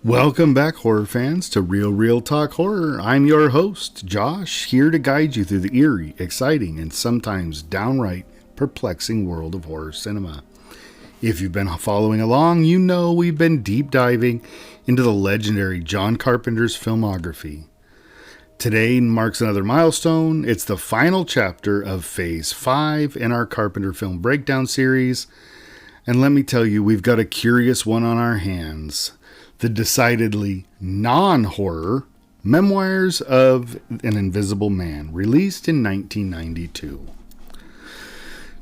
Welcome back, horror fans, to Real Talk Horror. I'm your host, Josh, here to guide you through the eerie, exciting, and sometimes downright perplexing world of horror cinema. If you've been following along, you know we've been deep diving into the legendary John Carpenter's filmography. Today marks another milestone. It's the final chapter of Phase 5 in our Carpenter film breakdown series. And let me tell you, we've got a curious one on our hands. The decidedly non-horror Memoirs of an Invisible Man, released in 1992.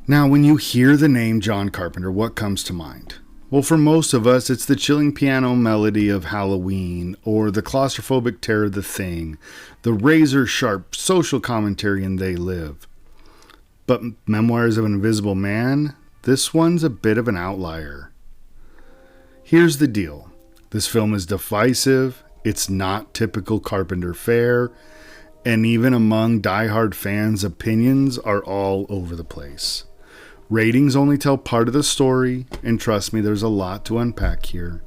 Now, when you hear the name John Carpenter, what comes to mind? Well, for most of us, it's the chilling piano melody of Halloween, or the claustrophobic terror of The Thing, the razor-sharp social commentary in They Live. But Memoirs of an Invisible Man, this one's a bit of an outlier. Here's the deal. This film is divisive, it's not typical Carpenter fare, and even among diehard fans, opinions are all over the place. Ratings only tell part of the story, and trust me, there's a lot to unpack here.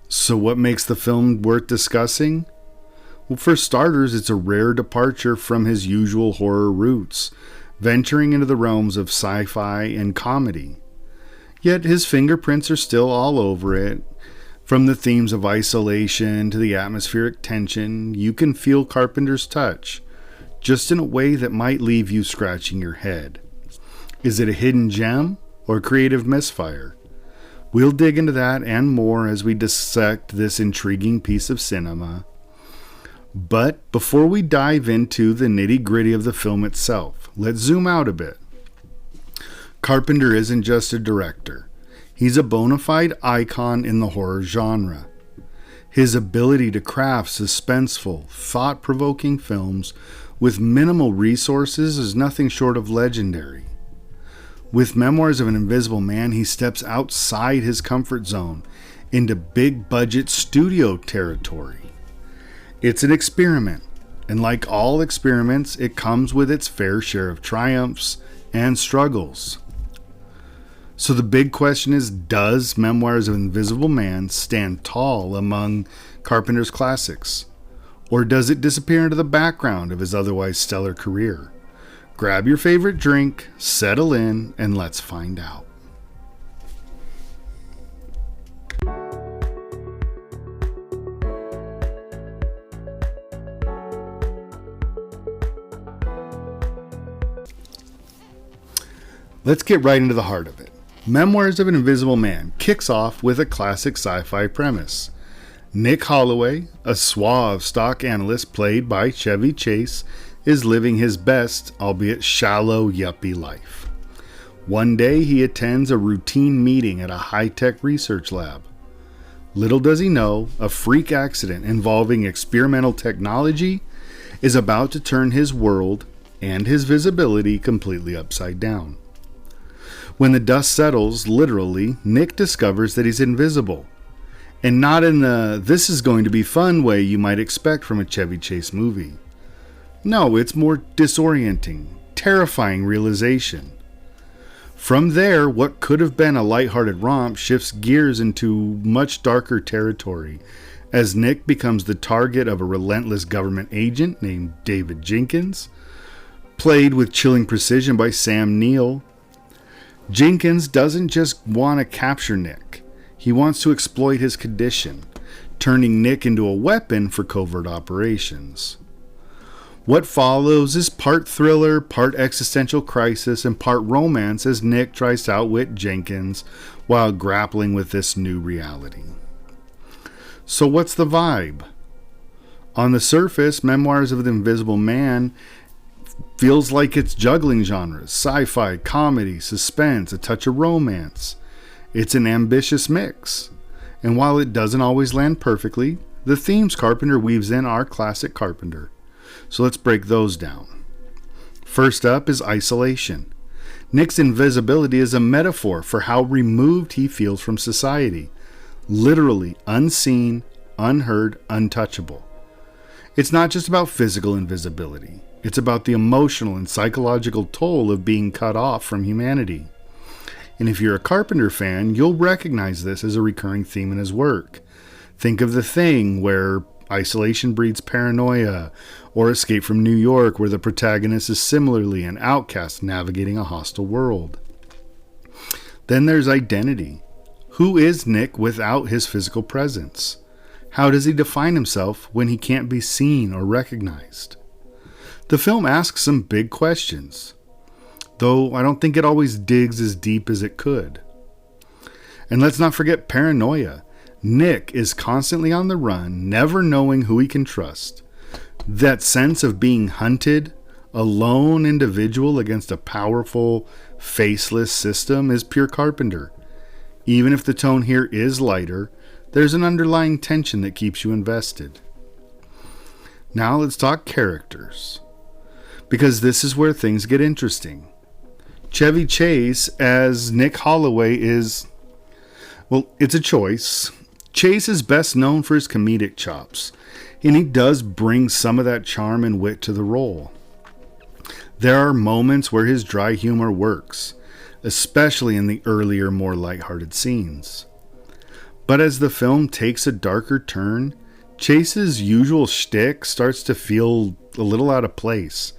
So what makes the film worth discussing? Well, for starters, it's a rare departure from his usual horror roots, venturing into the realms of sci-fi and comedy. Yet his fingerprints are still all over it. From the themes of isolation to the atmospheric tension, you can feel Carpenter's touch, just in a way that might leave you scratching your head. Is it a hidden gem or creative misfire? We'll dig into that and more as we dissect this intriguing piece of cinema. But before we dive into the nitty-gritty of the film itself, let's zoom out a bit. Carpenter isn't just a director. He's a bona fide icon in the horror genre. His ability to craft suspenseful, thought-provoking films with minimal resources is nothing short of legendary. With Memoirs of an Invisible Man, he steps outside his comfort zone into big-budget studio territory. It's an experiment, and like all experiments, it comes with its fair share of triumphs and struggles. So the big question is, does Memoirs of an Invisible Man stand tall among Carpenter's classics? Or does it disappear into the background of his otherwise stellar career? Grab your favorite drink, settle in, and let's find out. Let's get right into the heart of it. Memoirs of an Invisible Man kicks off with a classic sci-fi premise. Nick Holloway, a suave stock analyst played by Chevy Chase, is living his best, albeit shallow, yuppie life. One day he attends a routine meeting at a high-tech research lab. Little does he know, a freak accident involving experimental technology is about to turn his world and his visibility completely upside down. When the dust settles, literally, Nick discovers that he's invisible. And not in the "this is going to be fun" way you might expect from a Chevy Chase movie. No, it's more disorienting, terrifying realization. From there, what could have been a lighthearted romp shifts gears into much darker territory, as Nick becomes the target of a relentless government agent named David Jenkins, played with chilling precision by Sam Neill. Jenkins doesn't just want to capture Nick. He wants to exploit his condition, turning Nick into a weapon for covert operations. What follows is part thriller, part existential crisis, and part romance as Nick tries to outwit Jenkins while grappling with this new reality. So what's the vibe? On the surface, Memoirs of the Invisible Man feels like it's juggling genres: sci-fi, comedy, suspense, a touch of romance. It's an ambitious mix. And while it doesn't always land perfectly, the themes Carpenter weaves in are classic Carpenter. So let's break those down. First up is isolation. Nick's invisibility is a metaphor for how removed he feels from society. Literally unseen, unheard, untouchable. It's not just about physical invisibility. It's about the emotional and psychological toll of being cut off from humanity. And if you're a Carpenter fan, you'll recognize this as a recurring theme in his work. Think of The Thing, where isolation breeds paranoia, or Escape from New York, where the protagonist is similarly an outcast navigating a hostile world. Then there's identity. Who is Nick without his physical presence? How does he define himself when he can't be seen or recognized? The film asks some big questions, though I don't think it always digs as deep as it could. And let's not forget paranoia. Nick is constantly on the run, never knowing who he can trust. That sense of being hunted, a lone individual against a powerful, faceless system, is pure Carpenter. Even if the tone here is lighter, there's an underlying tension that keeps you invested. Now let's talk characters, because this is where things get interesting. Chevy Chase as Nick Holloway is, well, it's a choice. Chase is best known for his comedic chops, and he does bring some of that charm and wit to the role. There are moments where his dry humor works, especially in the earlier, more lighthearted scenes. But as the film takes a darker turn, Chase's usual shtick starts to feel a little out of place.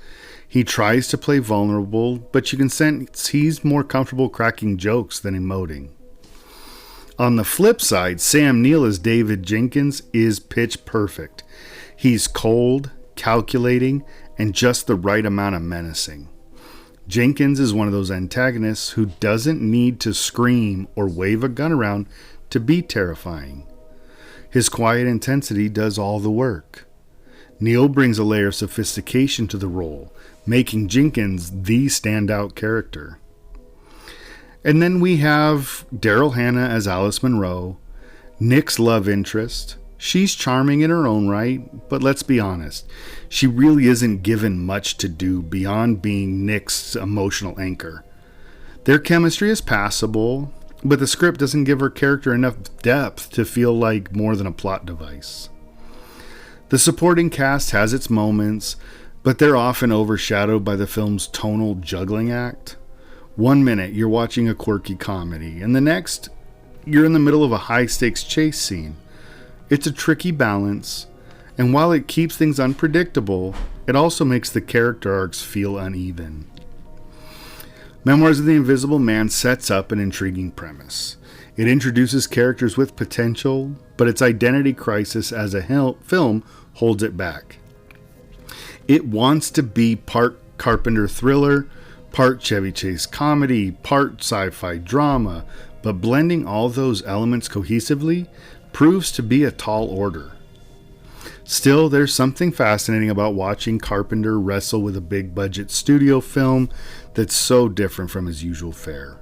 He tries to play vulnerable, but you can sense he's more comfortable cracking jokes than emoting. On the flip side, Sam Neill as David Jenkins is pitch perfect. He's cold, calculating, and just the right amount of menacing. Jenkins is one of those antagonists who doesn't need to scream or wave a gun around to be terrifying. His quiet intensity does all the work. Neill brings a layer of sophistication to the role, making Jenkins the standout character. And then we have Daryl Hannah as Alice Monroe, Nick's love interest. She's charming in her own right, but let's be honest, she really isn't given much to do beyond being Nick's emotional anchor. Their chemistry is passable, but the script doesn't give her character enough depth to feel like more than a plot device. The supporting cast has its moments, but they're often overshadowed by the film's tonal juggling act. One minute you're watching a quirky comedy, and the next you're in the middle of a high-stakes chase scene. It's a tricky balance, and while it keeps things unpredictable, it also makes the character arcs feel uneven. Memoirs of the Invisible Man sets up an intriguing premise. It introduces characters with potential, but its identity crisis as a film holds it back. It wants to be part Carpenter thriller, part Chevy Chase comedy, part sci-fi drama, but blending all those elements cohesively proves to be a tall order. Still, there's something fascinating about watching Carpenter wrestle with a big-budget studio film that's so different from his usual fare.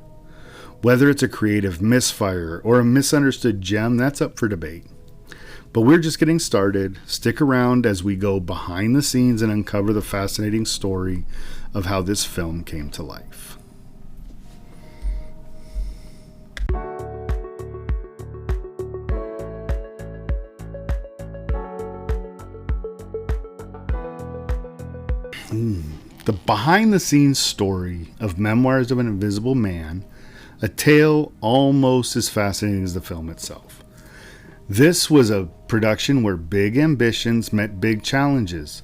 Whether it's a creative misfire or a misunderstood gem, that's up for debate. But we're just getting started. Stick around as we go behind the scenes and uncover the fascinating story of how this film came to life. The behind-the-scenes story of Memoirs of an Invisible Man, a tale almost as fascinating as the film itself. This was a production where big ambitions met big challenges.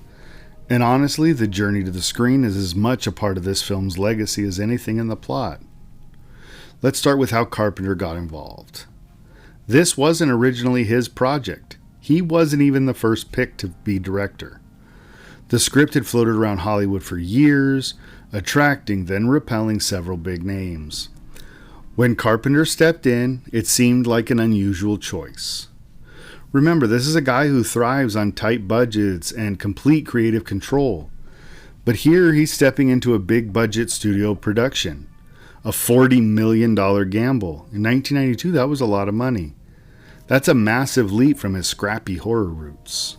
And honestly, the journey to the screen is as much a part of this film's legacy as anything in the plot. Let's start with how Carpenter got involved. This wasn't originally his project. He wasn't even the first pick to be director. The script had floated around Hollywood for years, attracting then repelling several big names. When Carpenter stepped in, it seemed like an unusual choice. Remember, this is a guy who thrives on tight budgets and complete creative control. But here he's stepping into a big budget studio production. A $40 million gamble. In 1992, that was a lot of money. That's a massive leap from his scrappy horror roots.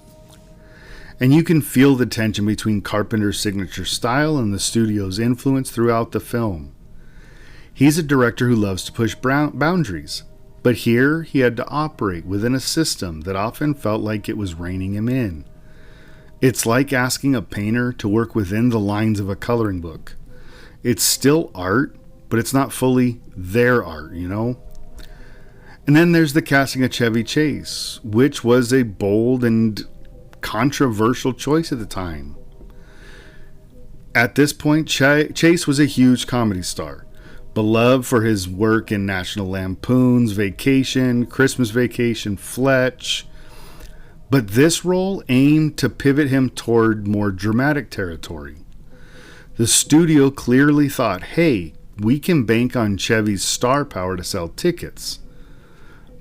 And you can feel the tension between Carpenter's signature style and the studio's influence throughout the film. He's a director who loves to push boundaries, but here he had to operate within a system that often felt like it was reining him in. It's like asking a painter to work within the lines of a coloring book. It's still art, but it's not fully their art, you know? And then there's the casting of Chevy Chase, which was a bold and controversial choice at the time. At this point, Chase was a huge comedy star, beloved for his work in National Lampoon's Vacation, Christmas Vacation, Fletch. But this role aimed to pivot him toward more dramatic territory. The studio clearly thought, hey, we can bank on Chevy's star power to sell tickets.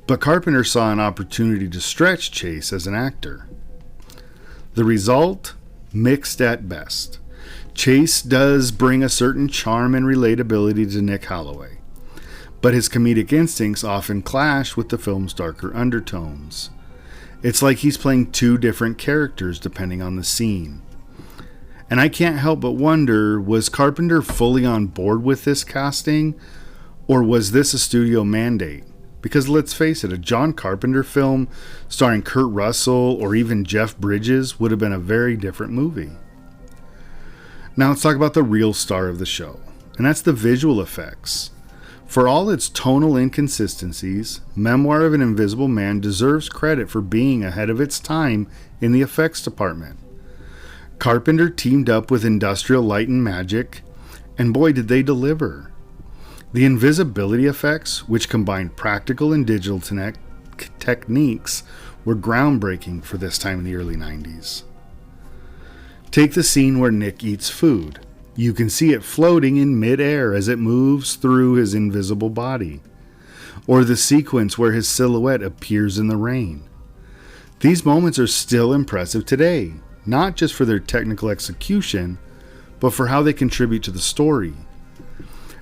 But Carpenter saw an opportunity to stretch Chase as an actor. The result? Mixed at best. Chase does bring a certain charm and relatability to Nick Holloway, but his comedic instincts often clash with the film's darker undertones. It's like he's playing two different characters depending on the scene. And I can't help but wonder, was Carpenter fully on board with this casting, or was this a studio mandate? Because let's face it, a John Carpenter film starring Kurt Russell or even Jeff Bridges would have been a very different movie. Now let's talk about the real star of the show, and that's the visual effects. For all its tonal inconsistencies, Memoir of an Invisible Man deserves credit for being ahead of its time in the effects department. Carpenter teamed up with Industrial Light and Magic, and boy did they deliver. The invisibility effects, which combined practical and digital techniques, were groundbreaking for this time in the early 90s. Take the scene where Nick eats food. You can see it floating in midair as it moves through his invisible body. Or the sequence where his silhouette appears in the rain. These moments are still impressive today, not just for their technical execution, but for how they contribute to the story.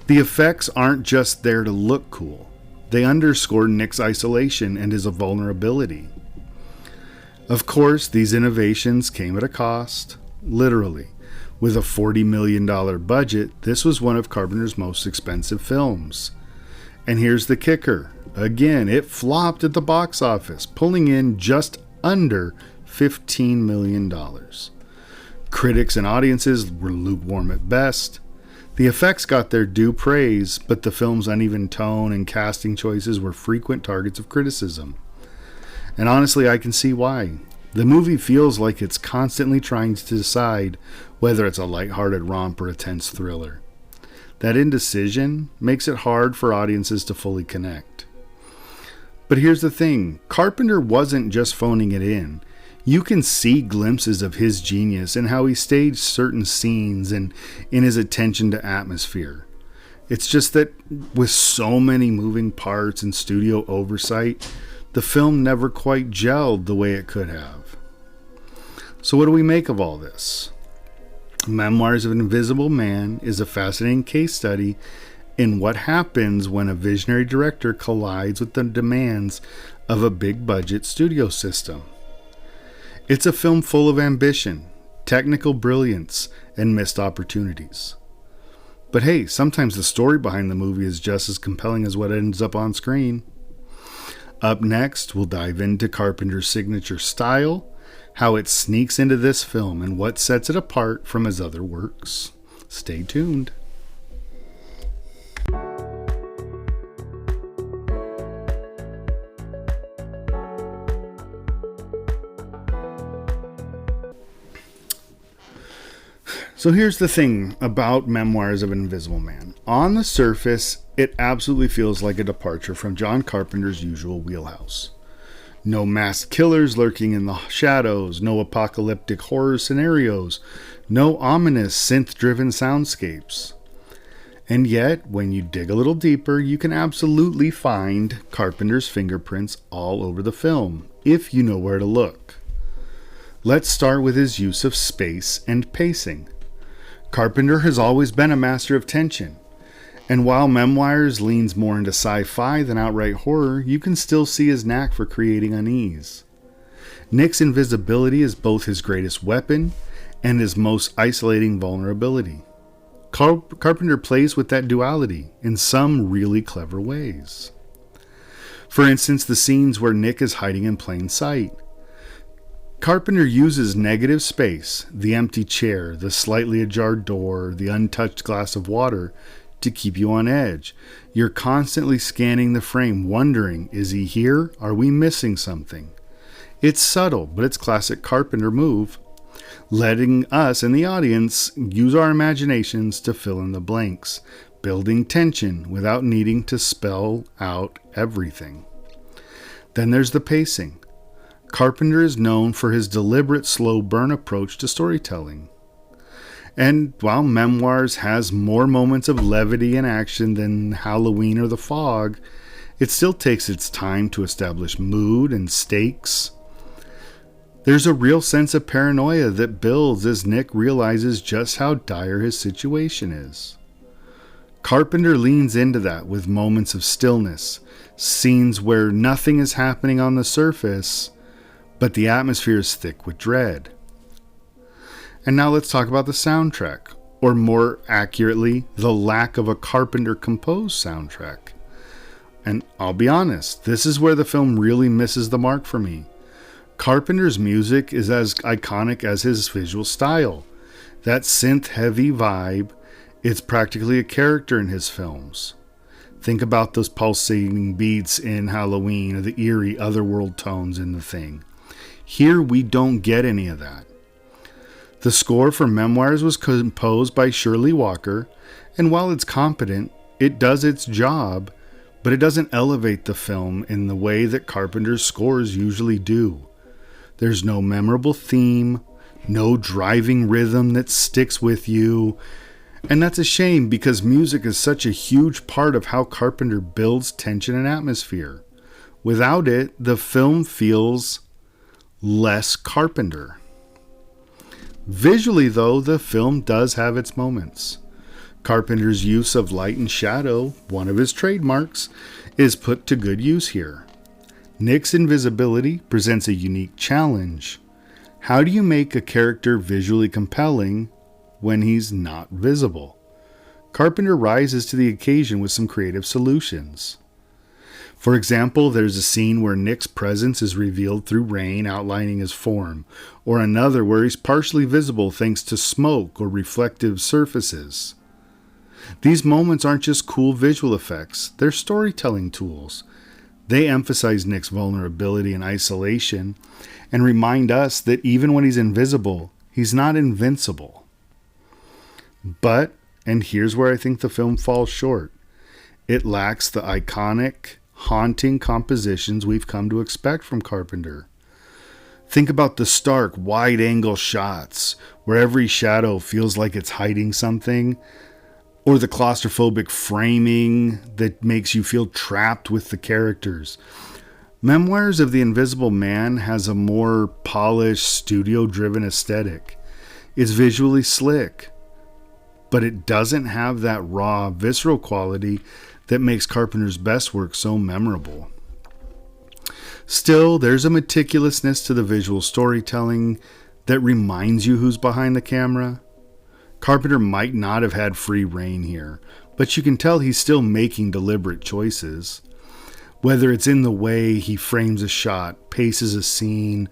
The effects aren't just there to look cool. They underscore Nick's isolation and his vulnerability. Of course, these innovations came at a cost. Literally. With a $40 million budget, this was one of Carpenter's most expensive films. And here's the kicker. Again, it flopped at the box office, pulling in just under $15 million. Critics and audiences were lukewarm at best. The effects got their due praise, but the film's uneven tone and casting choices were frequent targets of criticism. And honestly, I can see why. The movie feels like it's constantly trying to decide whether it's a lighthearted romp or a tense thriller. That indecision makes it hard for audiences to fully connect. But here's the thing, Carpenter wasn't just phoning it in. You can see glimpses of his genius in how he staged certain scenes and in his attention to atmosphere. It's just that with so many moving parts and studio oversight, the film never quite gelled the way it could have. So what do we make of all this? Memoirs of an Invisible Man is a fascinating case study in what happens when a visionary director collides with the demands of a big-budget studio system. It's a film full of ambition, technical brilliance, and missed opportunities. But hey, sometimes the story behind the movie is just as compelling as what ends up on screen. Up next, we'll dive into Carpenter's signature style, how it sneaks into this film, and what sets it apart from his other works. Stay tuned. So here's the thing about Memoirs of an Invisible Man. On the surface, it absolutely feels like a departure from John Carpenter's usual wheelhouse. No masked killers lurking in the shadows, no apocalyptic horror scenarios, no ominous synth-driven soundscapes. And yet, when you dig a little deeper, you can absolutely find Carpenter's fingerprints all over the film, if you know where to look. Let's start with his use of space and pacing. Carpenter has always been a master of tension. And while Memoirs leans more into sci-fi than outright horror, you can still see his knack for creating unease. Nick's invisibility is both his greatest weapon and his most isolating vulnerability. Carpenter plays with that duality in some really clever ways. For instance, the scenes where Nick is hiding in plain sight. Carpenter uses negative space, the empty chair, the slightly ajar door, the untouched glass of water, to keep you on edge. You're constantly scanning the frame, wondering, is he here? Are we missing something? It's subtle, but it's classic Carpenter move, letting us in the audience use our imaginations to fill in the blanks, building tension without needing to spell out everything. Then there's the pacing. Carpenter is known for his deliberate slow burn approach to storytelling. And while Memoirs has more moments of levity and action than Halloween or The Fog, it still takes its time to establish mood and stakes. There's a real sense of paranoia that builds as Nick realizes just how dire his situation is. Carpenter leans into that with moments of stillness, scenes where nothing is happening on the surface, but the atmosphere is thick with dread. And now let's talk about the soundtrack, or more accurately, the lack of a Carpenter-composed soundtrack. And I'll be honest, this is where the film really misses the mark for me. Carpenter's music is as iconic as his visual style. That synth-heavy vibe, it's practically a character in his films. Think about those pulsating beats in Halloween or the eerie otherworld tones in The Thing. Here we don't get any of that. The score for Memoirs was composed by Shirley Walker, and while it's competent, it does its job, but it doesn't elevate the film in the way that Carpenter's scores usually do. There's no memorable theme, no driving rhythm that sticks with you, and that's a shame because music is such a huge part of how Carpenter builds tension and atmosphere. Without it, the film feels less Carpenter. Visually, though, the film does have its moments. Carpenter's use of light and shadow, one of his trademarks, is put to good use here. Nick's invisibility presents a unique challenge. How do you make a character visually compelling when he's not visible? Carpenter rises to the occasion with some creative solutions. For example, there's a scene where Nick's presence is revealed through rain outlining his form, or another where he's partially visible thanks to smoke or reflective surfaces. These moments aren't just cool visual effects, they're storytelling tools. They emphasize Nick's vulnerability and isolation and remind us that even when he's invisible, he's not invincible. But, and here's where I think the film falls short, it lacks the iconic, haunting compositions we've come to expect from Carpenter. Think about the stark, wide-angle shots where every shadow feels like it's hiding something, or the claustrophobic framing that makes you feel trapped with the characters. Memoirs of the Invisible Man has a more polished, studio-driven aesthetic. It's visually slick, but it doesn't have that raw, visceral quality that makes Carpenter's best work so memorable. Still, there's a meticulousness to the visual storytelling that reminds you who's behind the camera. Carpenter might not have had free rein here, but you can tell he's still making deliberate choices. Whether it's in the way he frames a shot, paces a scene,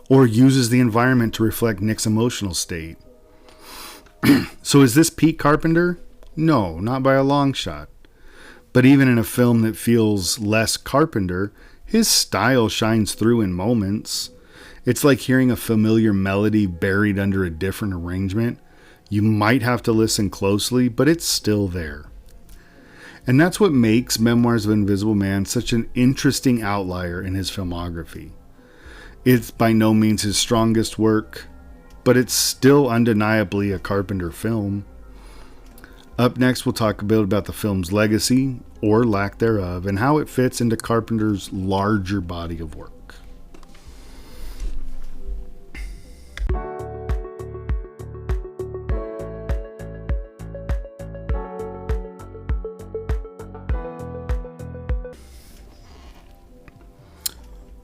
or uses the environment to reflect Nick's emotional state. So is this peak Carpenter? No, not by a long shot. But even in a film that feels less Carpenter, his style shines through in moments. It's like hearing a familiar melody buried under a different arrangement. You might have to listen closely, but it's still there. And that's what makes Memoirs of an Invisible Man such an interesting outlier in his filmography. It's by no means his strongest work, but it's still undeniably a Carpenter film. Up next, we'll talk a bit about the film's legacy, or lack thereof, and how it fits into Carpenter's larger body of work.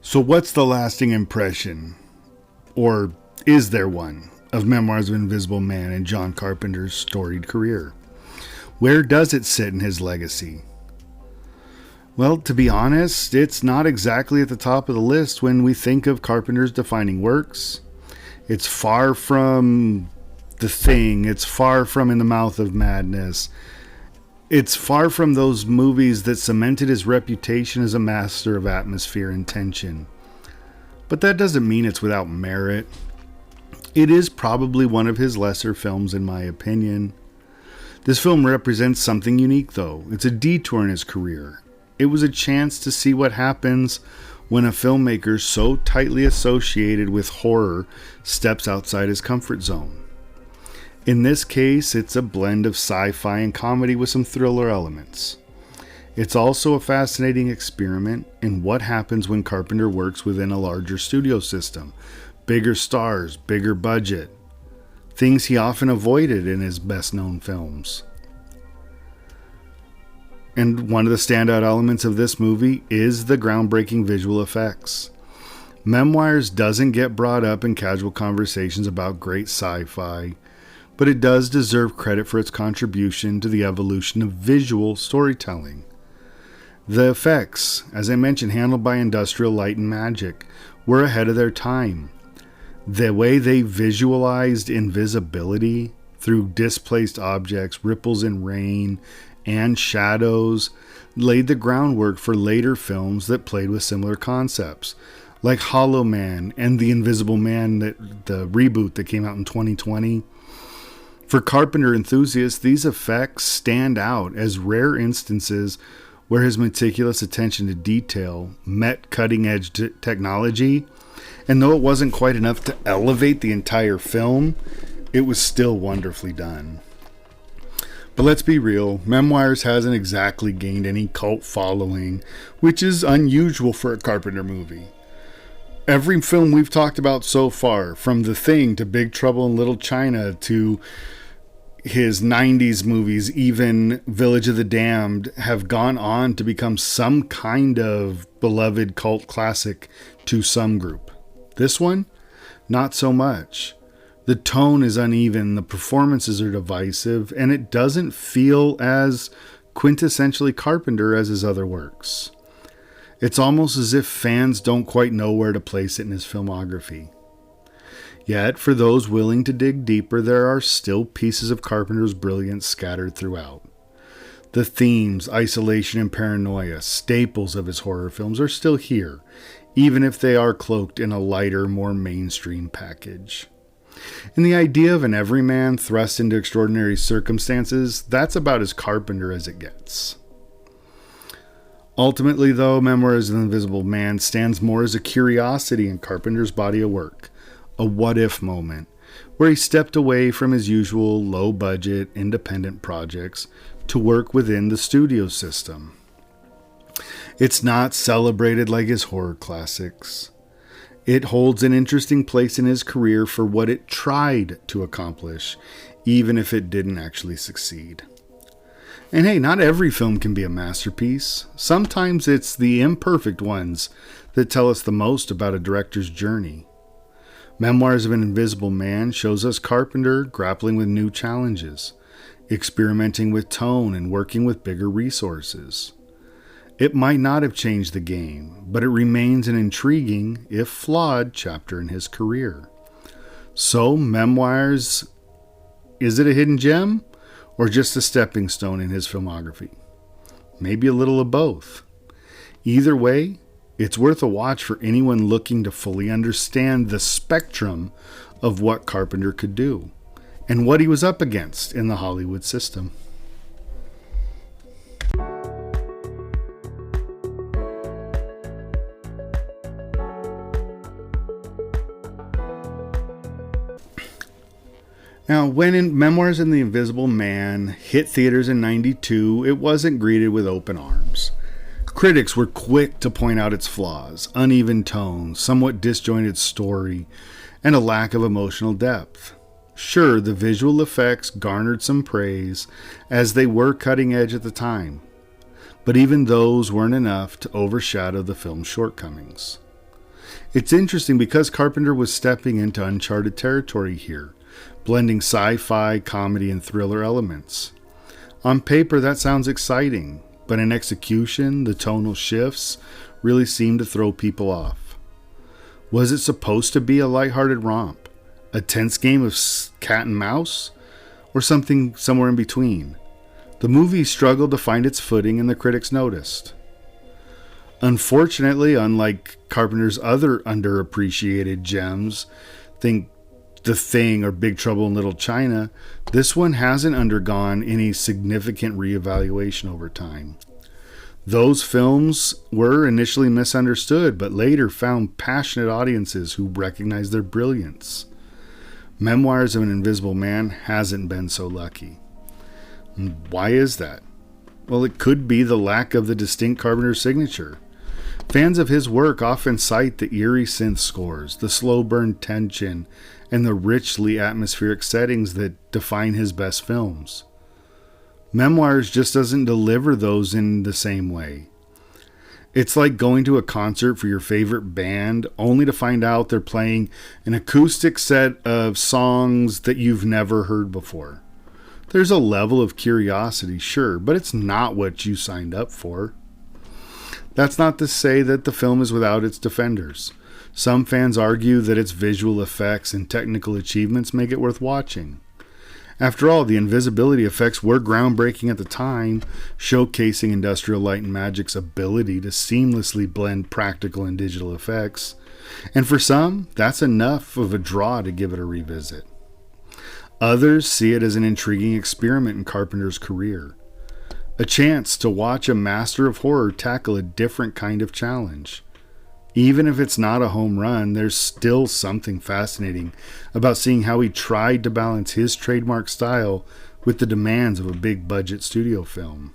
So what's the lasting impression, or is there one, of Memoirs of an Invisible Man in John Carpenter's storied career? Where does it sit in his legacy? Well, to be honest, it's not exactly at the top of the list when we think of Carpenter's defining works. It's far from The Thing, it's far from In the Mouth of Madness, It's far from those movies that cemented his reputation as a master of atmosphere and tension. But that doesn't mean it's without merit. It is probably one of his lesser films in my opinion. This film represents something unique though. It's a detour in his career. It was a chance to see what happens when a filmmaker so tightly associated with horror steps outside his comfort zone. In this case, it's a blend of sci-fi and comedy with some thriller elements. It's also a fascinating experiment in what happens when Carpenter works within a larger studio system. Bigger stars, bigger budget. Things he often avoided in his best-known films. And one of the standout elements of this movie is the groundbreaking visual effects. Memoirs doesn't get brought up in casual conversations about great sci-fi, but it does deserve credit for its contribution to the evolution of visual storytelling. The effects, as I mentioned, handled by Industrial Light and Magic, were ahead of their time. The way they visualized invisibility through displaced objects, ripples in rain, and shadows laid the groundwork for later films that played with similar concepts, like Hollow Man and The Invisible Man, the reboot that came out in 2020. For Carpenter enthusiasts, these effects stand out as rare instances where his meticulous attention to detail met cutting-edge technology, and though it wasn't quite enough to elevate the entire film, it was still wonderfully done. But let's be real, Memoirs hasn't exactly gained any cult following, which is unusual for a Carpenter movie. Every film we've talked about so far, from The Thing to Big Trouble in Little China to his 90s movies, even Village of the Damned, have gone on to become some kind of beloved cult classic to some group. This one, not so much. The tone is uneven, the performances are divisive, and it doesn't feel as quintessentially Carpenter as his other works. It's almost as if fans don't quite know where to place it in his filmography. Yet, for those willing to dig deeper, there are still pieces of Carpenter's brilliance scattered throughout. The themes, isolation and paranoia, staples of his horror films, are still here, even if they are cloaked in a lighter, more mainstream package. And the idea of an everyman thrust into extraordinary circumstances, that's about as Carpenter as it gets. Ultimately, though, Memoirs of the Invisible Man stands more as a curiosity in Carpenter's body of work. A what-if moment, where he stepped away from his usual low-budget, independent projects to work within the studio system. It's not celebrated like his horror classics. It holds an interesting place in his career for what it tried to accomplish, even if it didn't actually succeed. And hey, not every film can be a masterpiece. Sometimes it's the imperfect ones that tell us the most about a director's journey. Memoirs of an Invisible Man shows us Carpenter grappling with new challenges, experimenting with tone and working with bigger resources. It might not have changed the game, but it remains an intriguing, if flawed, chapter in his career. So, Memoirs, is it a hidden gem, or just a stepping stone in his filmography? Maybe a little of both. Either way, it's worth a watch for anyone looking to fully understand the spectrum of what Carpenter could do, and what he was up against in the Hollywood system. Now, when Memoirs of the Invisible Man hit theaters in '92, it wasn't greeted with open arms. Critics were quick to point out its flaws, uneven tone, somewhat disjointed story, and a lack of emotional depth. Sure, the visual effects garnered some praise, as they were cutting edge at the time, but even those weren't enough to overshadow the film's shortcomings. It's interesting because Carpenter was stepping into uncharted territory here, blending sci-fi, comedy, and thriller elements. On paper, that sounds exciting, but in execution, the tonal shifts really seem to throw people off. Was it supposed to be a lighthearted romp, a tense game of cat and mouse, or something somewhere in between? The movie struggled to find its footing and the critics noticed. Unfortunately, unlike Carpenter's other underappreciated gems, think The Thing or Big Trouble in Little China, this one hasn't undergone any significant reevaluation over time. Those films were initially misunderstood, but later found passionate audiences who recognized their brilliance. Memoirs of an Invisible Man hasn't been so lucky. Why is that? Well, it could be the lack of the distinct Carpenter signature. Fans of his work often cite the eerie synth scores, the slow burn tension, and the richly atmospheric settings that define his best films. Memoirs just doesn't deliver those in the same way. It's like going to a concert for your favorite band only to find out they're playing an acoustic set of songs that you've never heard before. There's a level of curiosity, sure, but it's not what you signed up for. That's not to say that the film is without its defenders. Some fans argue that its visual effects and technical achievements make it worth watching. After all, the invisibility effects were groundbreaking at the time, showcasing Industrial Light and Magic's ability to seamlessly blend practical and digital effects. And for some, that's enough of a draw to give it a revisit. Others see it as an intriguing experiment in Carpenter's career. A chance to watch a master of horror tackle a different kind of challenge. Even if it's not a home run, there's still something fascinating about seeing how he tried to balance his trademark style with the demands of a big budget studio film.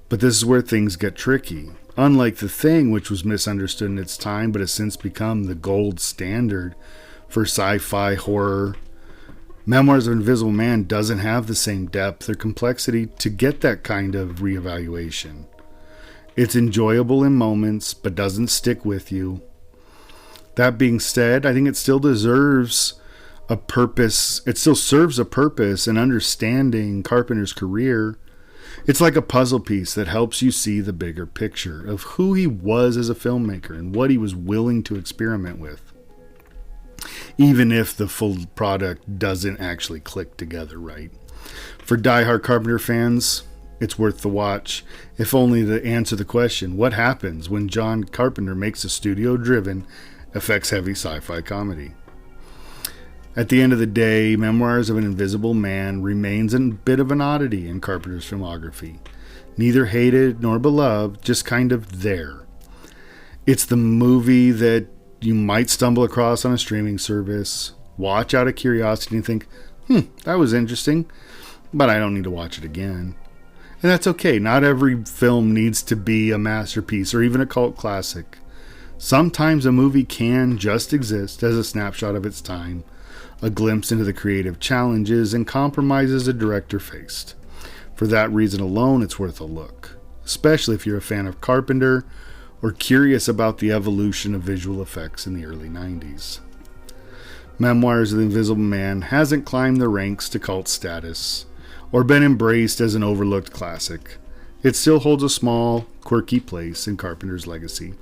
But this is where things get tricky. Unlike The Thing, which was misunderstood in its time but has since become the gold standard for sci-fi horror, Memoirs of an Invisible Man doesn't have the same depth or complexity to get that kind of reevaluation. It's enjoyable in moments, but doesn't stick with you. That being said, I think it still deserves a purpose. It still serves a purpose in understanding Carpenter's career. It's like a puzzle piece that helps you see the bigger picture of who he was as a filmmaker and what he was willing to experiment with, even if the full product doesn't actually click together right. For die-hard Carpenter fans, it's worth the watch, if only to answer the question, what happens when John Carpenter makes a studio-driven, effects-heavy sci-fi comedy? At the end of the day, Memoirs of an Invisible Man remains a bit of an oddity in Carpenter's filmography. Neither hated nor beloved, just kind of there. It's the movie that you might stumble across on a streaming service, watch out of curiosity and think, that was interesting, but I don't need to watch it again. And that's okay. Not every film needs to be a masterpiece or even a cult classic. Sometimes a movie can just exist as a snapshot of its time, a glimpse into the creative challenges and compromises a director faced. For that reason alone, it's worth a look, especially if you're a fan of Carpenter or curious about the evolution of visual effects in the early 90s. Memoirs of the Invisible Man hasn't climbed the ranks to cult status or been embraced as an overlooked classic. It still holds a small, quirky place in Carpenter's legacy,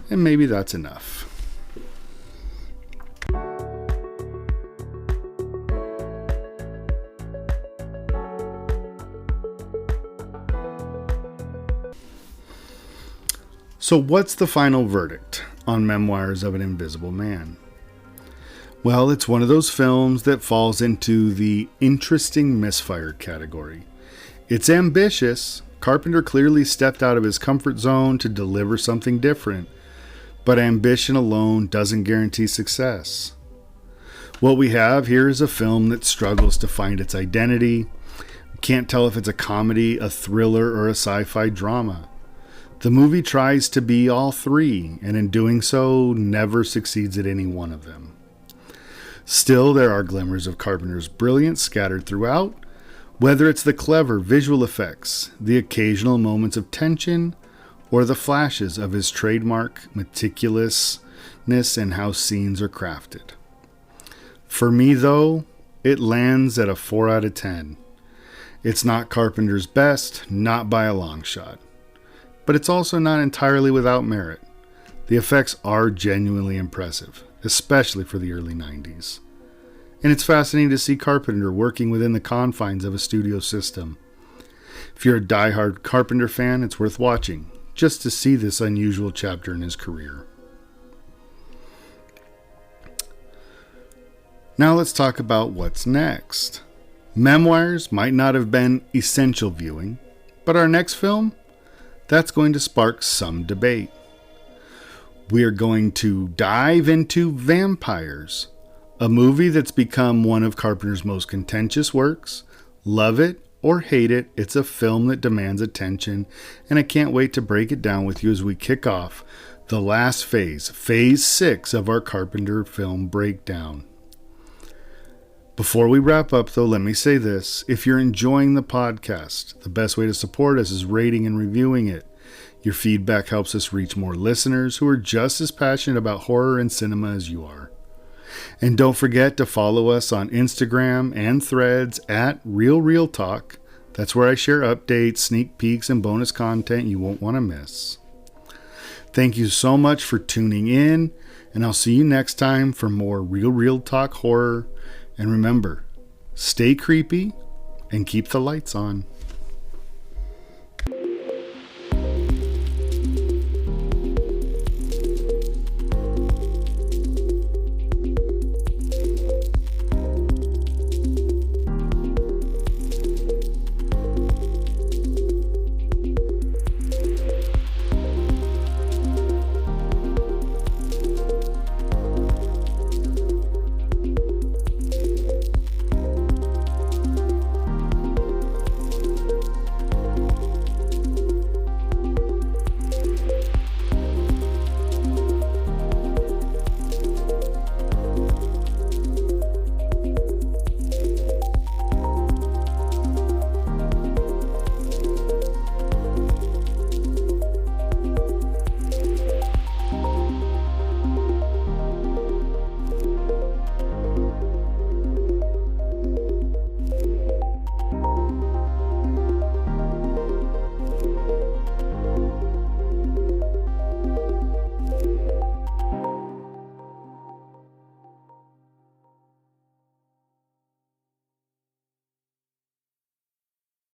and maybe that's enough. So what's the final verdict on Memoirs of an Invisible Man? Well, it's one of those films that falls into the interesting misfire category. It's ambitious. Carpenter clearly stepped out of his comfort zone to deliver something different, but ambition alone doesn't guarantee success. What we have here is a film that struggles to find its identity. We can't tell if it's a comedy, a thriller, or a sci-fi drama. The movie tries to be all three, and in doing so, never succeeds at any one of them. Still, there are glimmers of Carpenter's brilliance scattered throughout, whether it's the clever visual effects, the occasional moments of tension, or the flashes of his trademark meticulousness in how scenes are crafted. For me, though, it lands at a 4 out of 10. It's not Carpenter's best, not by a long shot. But it's also not entirely without merit. The effects are genuinely impressive, especially for the early 90s. And it's fascinating to see Carpenter working within the confines of a studio system. If you're a diehard Carpenter fan, it's worth watching, just to see this unusual chapter in his career. Now let's talk about what's next. Memoirs might not have been essential viewing, but our next film, that's going to spark some debate. We are going to dive into Vampires, a movie that's become one of Carpenter's most contentious works. Love it or hate it, it's a film that demands attention, and I can't wait to break it down with you as we kick off the last phase, phase 6 of our Carpenter film breakdown. Before we wrap up, though, let me say this. If you're enjoying the podcast, the best way to support us is rating and reviewing it. Your feedback helps us reach more listeners who are just as passionate about horror and cinema as you are. And don't forget to follow us on Instagram and Threads at RealRealTalk. That's where I share updates, sneak peeks, and bonus content you won't want to miss. Thank you so much for tuning in, and I'll see you next time for more Real Talk horror. And remember, stay creepy and keep the lights on.